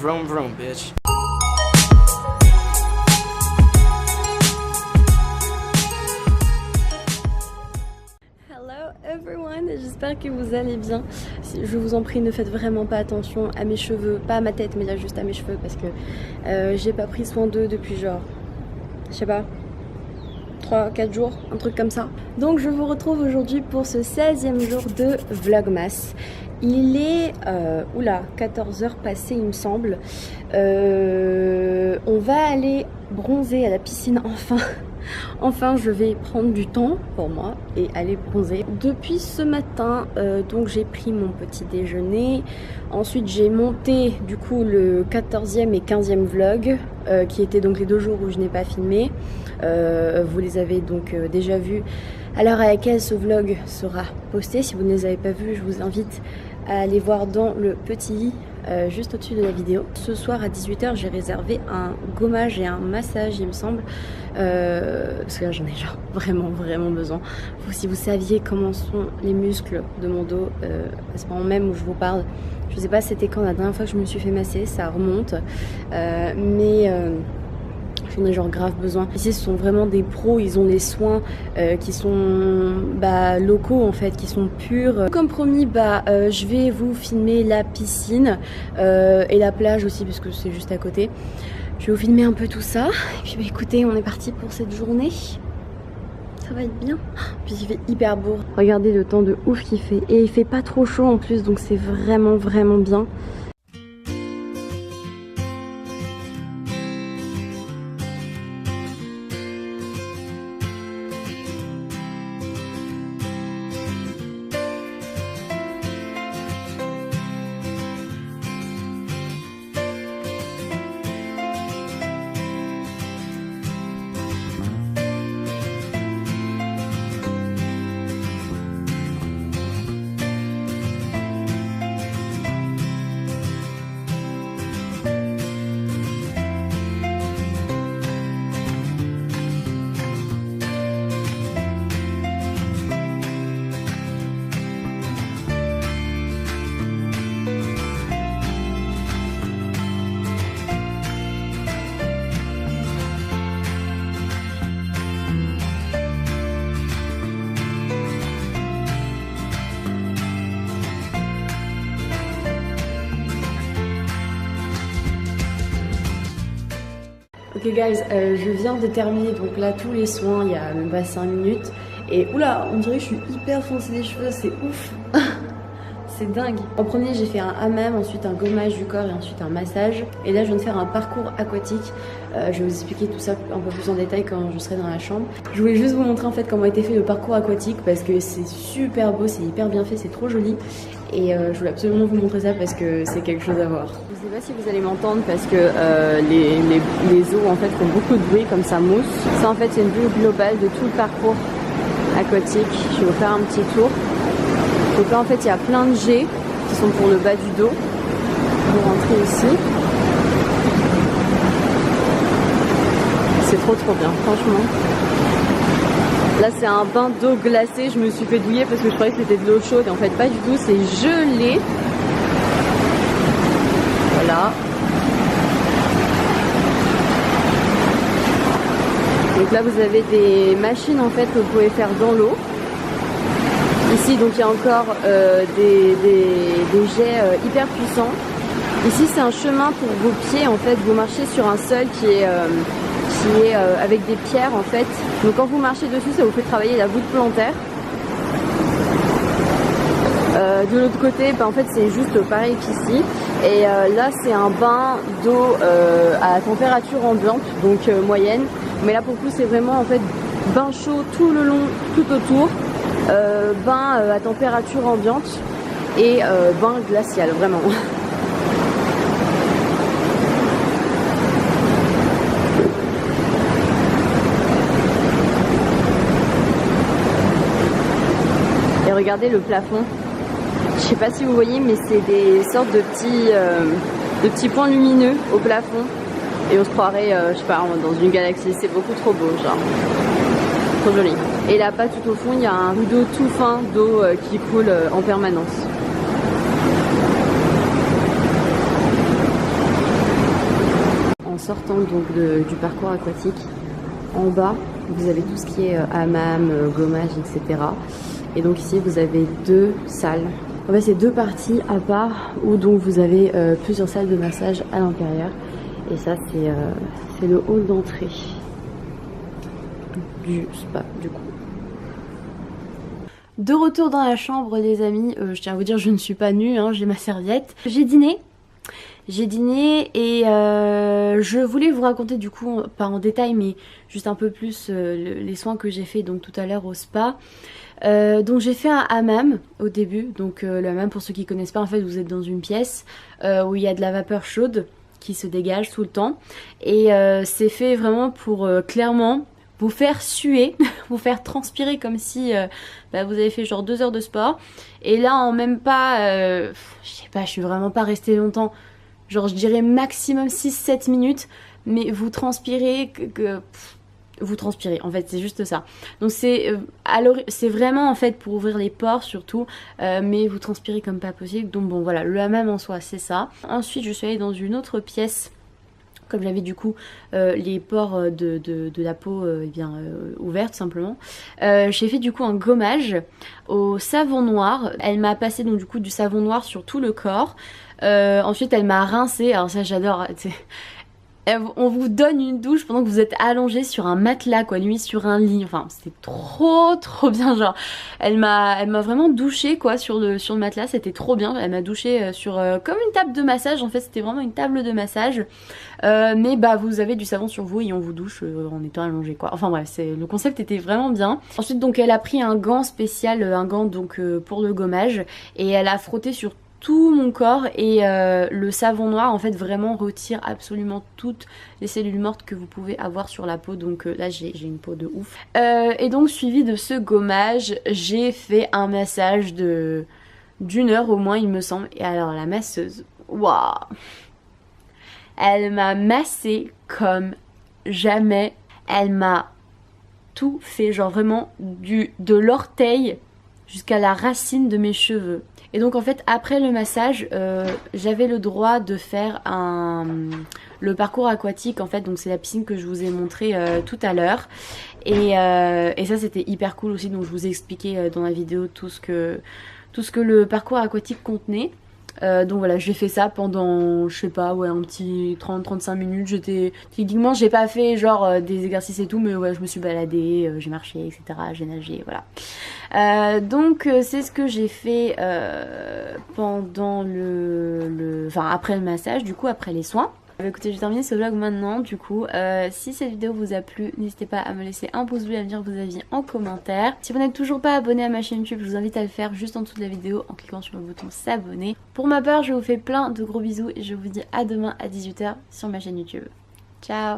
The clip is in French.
vroom vroom, bitch. Hello everyone, j'espère que vous allez bien. Je vous en prie, ne faites vraiment pas attention à mes cheveux, pas à ma tête mais là juste à mes cheveux parce que j'ai pas pris soin d'eux depuis genre, je sais pas, 3-4 jours, un truc comme ça. Donc je vous retrouve aujourd'hui pour ce 16e jour de Vlogmas. Il est 14h passées il me semble. On va aller bronzer à la piscine enfin. Enfin je vais prendre du temps pour moi et aller bronzer. Depuis ce matin donc j'ai pris mon petit déjeuner. Ensuite j'ai monté du coup le 14e et 15e vlog qui étaient donc les 2 jours où je n'ai pas filmé. Vous les avez donc déjà vus à l'heure à laquelle ce vlog sera posté. Si vous ne les avez pas vus, je vous invite à aller voir dans le petit i juste au-dessus de la vidéo. Ce soir à 18h j'ai réservé un gommage et un massage il me semble parce que là j'en ai genre vraiment besoin. Si vous saviez comment sont les muscles de mon dos à ce moment même où je vous parle, je sais pas c'était quand la dernière fois que je me suis fait masser, ça remonte mais j'en ai genre grave besoin. Ici ce sont vraiment des pros, ils ont des soins qui sont locaux en fait, qui sont purs. Comme promis, je vais vous filmer la piscine et la plage aussi puisque c'est juste à côté. Je vais vous filmer un peu tout ça. Et puis écoutez, on est parti pour cette journée. Ça va être bien. Puis il fait hyper beau. Regardez le temps de ouf qu'il fait. Et il fait pas trop chaud en plus, donc c'est vraiment bien. Ok guys, je viens de terminer donc là tous les soins il y a même pas 5 minutes. Et oula, on dirait que je suis hyper foncée des cheveux, c'est ouf. C'est dingue. En premier j'ai fait un hammam, ensuite un gommage du corps et ensuite un massage. Et là je viens de faire un parcours aquatique. Je vais vous expliquer tout ça un peu plus en détail quand je serai dans la chambre. Je voulais juste vous montrer en fait comment a été fait le parcours aquatique parce que c'est super beau, c'est hyper bien fait, c'est trop joli. Et je voulais absolument vous montrer ça parce que c'est quelque chose à voir. Je sais pas si vous allez m'entendre parce que les eaux en fait font beaucoup de bruit comme ça mousse. Ça en fait c'est une vue globale de tout le parcours aquatique. Je vais vous faire un petit tour. Donc là en fait il y a plein de jets qui sont pour le bas du dos. Vous rentrez ici. C'est trop bien franchement. Là c'est un bain d'eau glacée, je me suis fait douiller parce que je croyais que c'était de l'eau chaude et en fait pas du tout, c'est gelé. Voilà. Donc là vous avez des machines en fait que vous pouvez faire dans l'eau. Ici donc il y a encore des jets hyper puissants. Ici c'est un chemin pour vos pieds en fait, vous marchez sur un sol qui est avec des pierres en fait. Donc quand vous marchez dessus ça vous fait travailler la voûte plantaire. De l'autre côté en fait c'est juste pareil qu'ici. Et là c'est un bain d'eau à température ambiante, donc moyenne. Mais là pour le coup c'est vraiment en fait bain chaud tout le long, tout autour. Bain à température ambiante et bain glacial vraiment. Et regardez le plafond. Je sais pas si vous voyez, mais c'est des sortes de petits points lumineux au plafond. Et on se croirait, je sais pas, dans une galaxie. C'est beaucoup trop beau, genre. Trop joli. Et là-bas, tout au fond, il y a un rideau tout fin d'eau qui coule en permanence. sortant donc du parcours aquatique, en bas vous avez tout ce qui est hammam, gommage, etc. Et donc ici vous avez deux salles. En fait c'est deux parties à part où donc vous avez plusieurs salles de massage à l'intérieur. Et ça c'est le hall d'entrée du spa du coup. De retour dans la chambre les amis, je tiens à vous dire je ne suis pas nue, hein, j'ai ma serviette. J'ai dîné et je voulais vous raconter du coup, pas en détail mais juste un peu plus les soins que j'ai fait donc tout à l'heure au spa. Donc j'ai fait un hammam au début, donc le hammam pour ceux qui connaissent pas en fait vous êtes dans une pièce où il y a de la vapeur chaude qui se dégage tout le temps et c'est fait vraiment pour clairement vous faire suer, vous faire transpirer comme si vous avez fait genre 2 heures de sport. Et là en même pas, je sais pas, je suis vraiment pas restée longtemps, genre je dirais maximum 6-7 minutes, mais vous transpirez vous transpirez, en fait c'est juste ça. Donc c'est vraiment en fait pour ouvrir les pores surtout, mais vous transpirez comme pas possible. Donc bon voilà, le hammam en soi c'est ça. Ensuite je suis allée dans une autre pièce. Comme j'avais du coup les pores de la peau ouverts tout simplement, j'ai fait du coup un gommage au savon noir. Elle m'a passé donc du coup du savon noir sur tout le corps. Ensuite elle m'a rincé, alors ça j'adore. On vous donne une douche pendant que vous êtes allongé sur un matelas quoi, nuit sur un lit, enfin c'était trop bien, genre elle m'a vraiment douché quoi sur le matelas, c'était trop bien. Elle m'a douché sur comme une table de massage, en fait c'était vraiment une table de massage, mais vous avez du savon sur vous et on vous douche en étant allongé quoi, enfin bref le concept était vraiment bien. Ensuite donc elle a pris un gant spécial, un gant donc pour le gommage, et elle a frotté sur tout mon corps et le savon noir en fait vraiment retire absolument toutes les cellules mortes que vous pouvez avoir sur la peau. Donc là j'ai une peau de ouf. Et donc suivi de ce gommage, j'ai fait un massage d'1 heure au moins il me semble. Et alors la masseuse, waouh, elle m'a massé comme jamais. Elle m'a tout fait, genre vraiment de l'orteil jusqu'à la racine de mes cheveux. Et donc en fait après le massage j'avais le droit de faire le parcours aquatique en fait, donc c'est la piscine que je vous ai montré tout à l'heure, et ça c'était hyper cool aussi, donc je vous ai expliqué dans la vidéo tout ce que le parcours aquatique contenait. Donc voilà, j'ai fait ça pendant, je sais pas, ouais, un petit 30-35 minutes. Techniquement, j'ai pas fait genre des exercices et tout, mais ouais, je me suis baladée, j'ai marché, etc. J'ai nagé, voilà. Donc c'est ce que j'ai fait pendant enfin après le massage, du coup, après les soins. Écoutez, j'ai terminé ce vlog maintenant, du coup si cette vidéo vous a plu, n'hésitez pas à me laisser un pouce bleu et à me dire vos avis en commentaire. Si vous n'êtes toujours pas abonné à ma chaîne YouTube, je vous invite à le faire juste en dessous de la vidéo en cliquant sur le bouton s'abonner. Pour ma part, je vous fais plein de gros bisous et je vous dis à demain à 18 h sur ma chaîne YouTube. Ciao.